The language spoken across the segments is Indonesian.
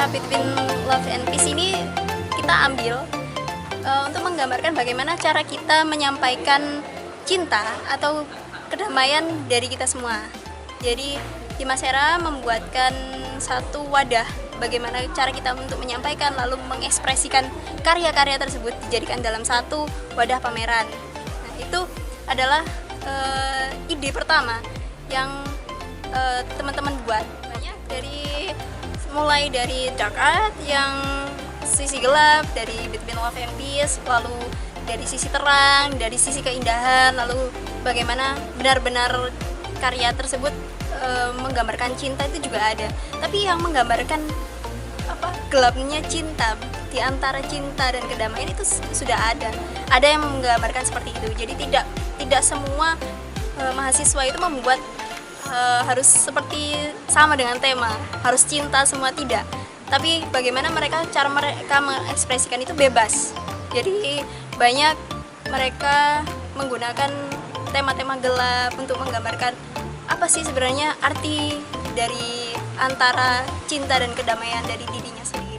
karya Between Love and Peace ini kita ambil untuk menggambarkan bagaimana cara kita menyampaikan cinta atau kedamaian dari kita semua. Jadi Dimas Hera membuatkan satu wadah bagaimana cara kita untuk menyampaikan lalu mengekspresikan karya-karya tersebut dijadikan dalam satu wadah pameran. Nah, itu adalah ide pertama yang teman-teman buat. Banyak mulai dari dark art yang sisi gelap, dari Between Love and Peace, lalu dari sisi terang, dari sisi keindahan, lalu bagaimana benar-benar karya tersebut menggambarkan cinta itu juga ada. Tapi yang menggambarkan gelapnya cinta di antara cinta dan kedamaian itu sudah ada. Ada yang menggambarkan seperti itu. Jadi tidak semua mahasiswa itu membuat harus seperti sama dengan tema, harus cinta semua, tidak. Tapi bagaimana cara mereka mengekspresikan itu bebas. Jadi banyak mereka menggunakan tema-tema gelap untuk menggambarkan apa sih sebenarnya arti dari antara cinta dan kedamaian dari dirinya sendiri.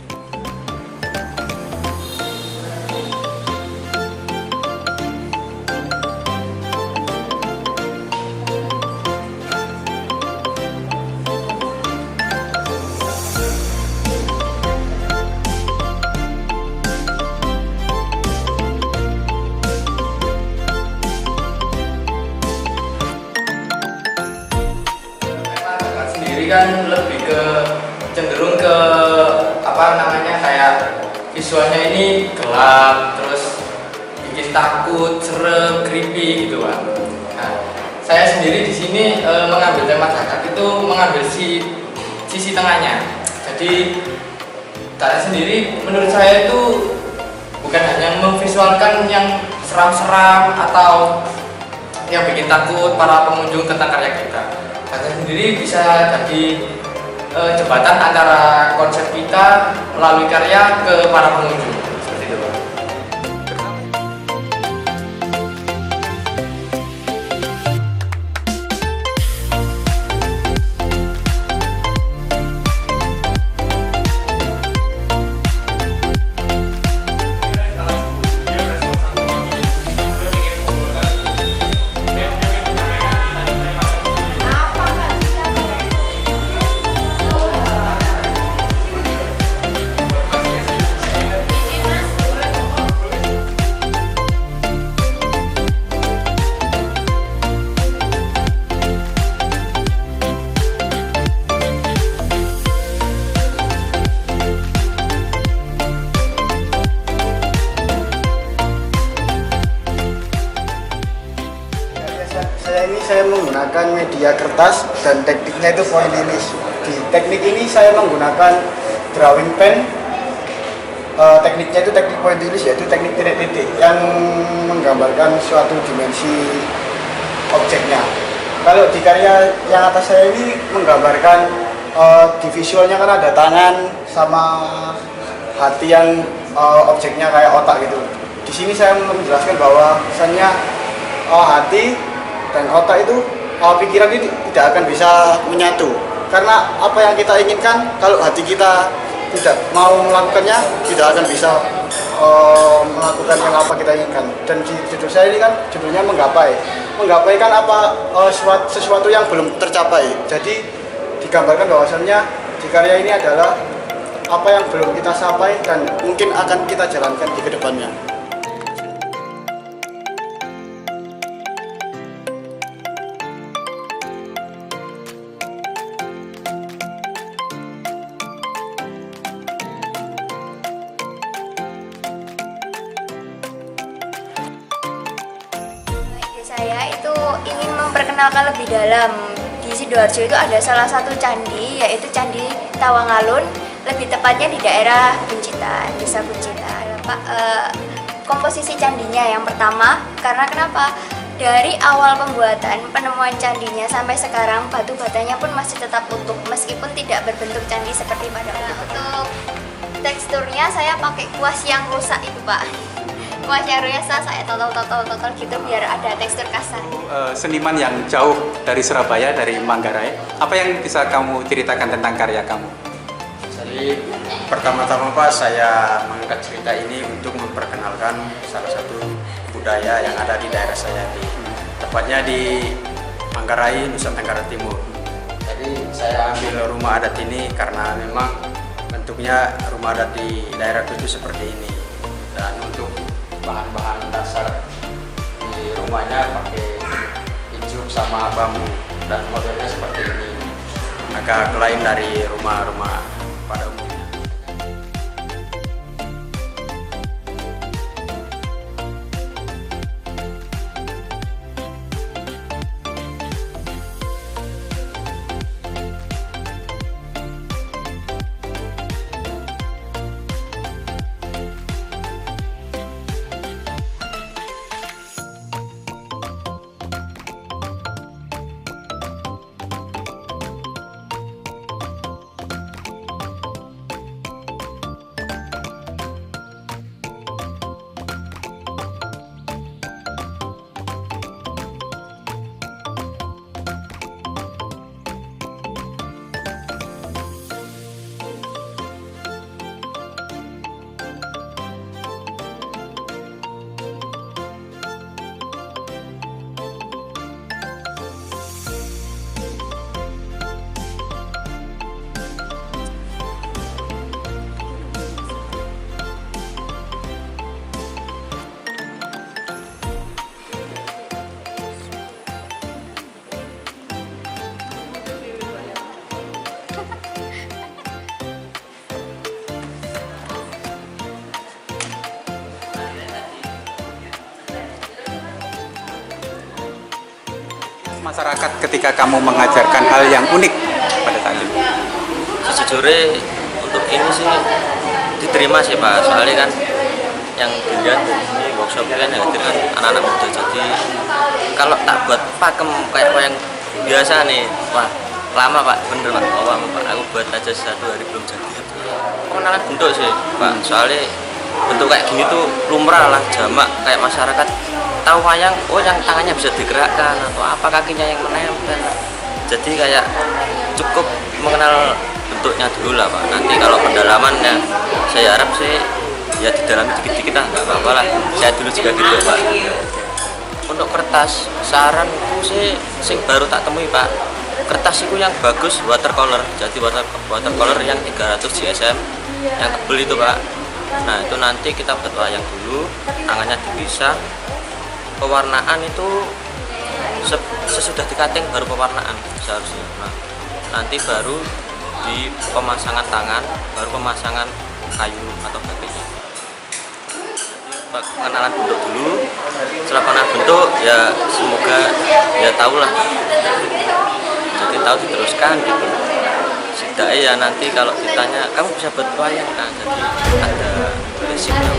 Kan lebih ke cenderung ke kayak visualnya ini gelap, terus bikin takut, serem, creepy gitu Pak. Nah, saya sendiri di sini mengambil tema zakat itu mengambil sisi tengahnya. Jadi saya sendiri menurut saya itu bukan hanya memvisualkan yang seram-seram atau yang bikin takut para pengunjung tentang karya kita. Saya sendiri bisa jadi jembatan antara konsep kita melalui karya ke para pengunjung, seperti itu Pak. Saya menggunakan media kertas dan tekniknya itu pointillis. Di teknik ini saya menggunakan drawing pen. Tekniknya itu teknik pointillis, yaitu teknik titik-titik yang menggambarkan suatu dimensi objeknya. Kalau di karya yang atas saya ini menggambarkan di visualnya kan ada tangan sama hati yang objeknya kayak otak gitu. Di sini saya menjelaskan bahwa misalnya hati dan otak itu pikiran ini tidak akan bisa menyatu, karena apa yang kita inginkan kalau hati kita tidak mau melakukannya, tidak akan bisa melakukan yang apa kita inginkan. Dan di judul saya ini kan judulnya menggapai kan sesuatu yang belum tercapai. Jadi digambarkan bahwasannya di karya ini adalah apa yang belum kita capai dan mungkin akan kita jalankan di kedepannya. Saya itu ingin memperkenalkan lebih dalam. Di Sidoarjo itu ada salah satu candi, yaitu Candi Tawangalun, lebih tepatnya di daerah Buncitan, Desa Buncitan. Komposisi candinya yang pertama, karena kenapa? Dari awal pembuatan penemuan candinya sampai sekarang batu batanya pun masih tetap utuh meskipun tidak berbentuk candi seperti pada untuk teksturnya saya pakai kuas yang rusak itu Pak. Kuas yang rusak saya total gitu biar ada tekstur kasar. Seniman yang jauh dari Surabaya, dari Manggarai, apa yang bisa kamu ceritakan tentang karya kamu? Jadi pertama-tama Pak, saya mengangkat cerita ini untuk memperkenalkan salah satu budaya yang ada di daerah saya, tepatnya di Manggarai, Nusa Tenggara Timur. Jadi saya ambil rumah adat ini karena memang bentuknya rumah adat di daerah itu seperti ini. Dan untuk bahan-bahan dasar di rumahnya pakai ijuk sama bambu dan modelnya seperti ini. Agak lain dari rumah-rumah pada umumnya. Masyarakat ketika kamu mengajarkan hal yang unik pada taklim? Sejujurnya untuk ini sih diterima sih Pak, soalnya kan yang dilihat di workshop kan yang hadir kan anak-anak muda, jadi kalau tak buat pakem kayak yang biasa nih, wah lama Pak, bener Pak, lama Pak, aku buat aja 1 hari belum jadi. Pengenalan bentuk sih Pak, soalnya bentuk kayak gini tuh lumrah lah, jamak, kayak masyarakat tahu wayang, oh yang tangannya bisa digerakkan atau apa kakinya yang menempel. Jadi kayak cukup mengenal bentuknya dulu lah Pak. Nanti kalau pendalamannya saya harap sih ya didalami dikit-dikit lah, nggak apa-apa lah. Saya dulu juga gitu Pak. Untuk kertas saranku sih sing baru tak temui Pak. Kertas itu yang bagus watercolor. Jadi watercolor yang 300 GSM yang tebel itu Pak. Nah itu nanti kita buat wayang dulu, tangannya dipisah. Pewarnaan itu sesudah dikating baru pewarnaan seharusnya. Nah, nanti baru di pemasangan tangan, baru pemasangan kayu atau batiknya. Pengenalan bentuk dulu, setelah pengenalan bentuk ya semoga ya tahulah. Jadi tahu diteruskan gitu. Setidaknya ya nanti kalau ditanya kamu bisa buat wayang kan, jadi ada basicnya.